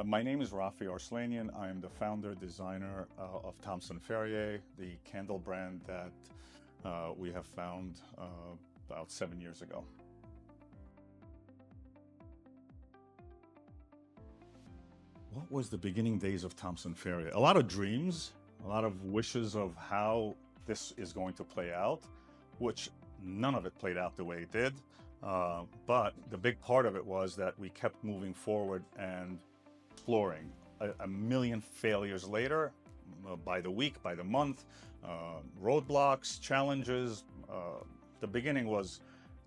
My name is Raffi Arslanian. I am the founder, designer of Thompson Ferrier, the candle brand that we have found about 7 years ago. What was the beginning days of Thompson Ferrier? A lot of dreams, a lot of wishes of how this is going to play out, which none of it played out the way it did. But the big part of it was that we kept moving forward and exploring. A million failures later, by the week, by the month, roadblocks, challenges. The beginning was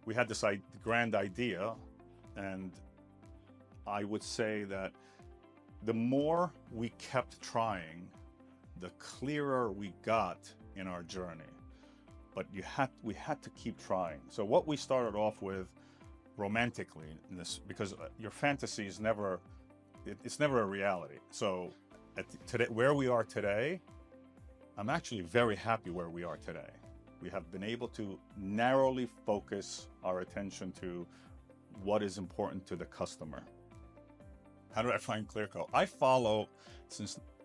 we had this grand idea, and I would say that the more we kept trying, the clearer we got in our journey. But we had to keep trying. So what we started off with romantically in this, because your fantasy is never, it's never a reality. So today, where we are today, I'm actually very happy where we are today. We have been able to narrowly focus our attention to what is important to the customer. How did I find Clearco? I follow,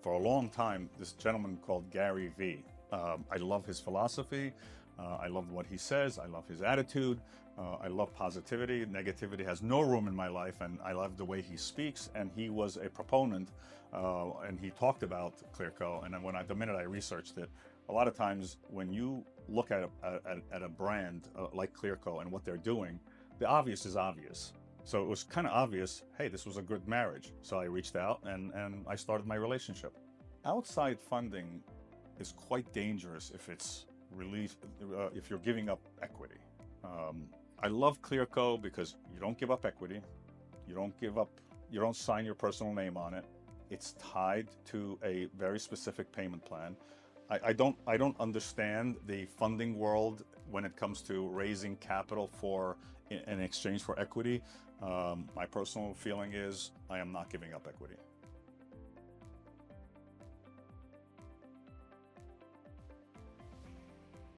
for a long time, this gentleman called Gary V. I love his philosophy. I love what he says. I love his attitude. I love positivity. Negativity has no room in my life, and I love the way he speaks. And he was a proponent, and he talked about Clearco. And then the minute I researched it, a lot of times when you look at a brand like Clearco and what they're doing, the obvious is obvious. So it was kind of obvious, hey, this was a good marriage. So I reached out and I started my relationship. Outside funding is quite dangerous if it's if you're giving up equity. I love Clearco because you don't give up equity. You don't sign your personal name on it. It's tied to a very specific payment plan. I don't understand the funding world when it comes to raising capital in exchange for equity. My personal feeling is I am not giving up equity.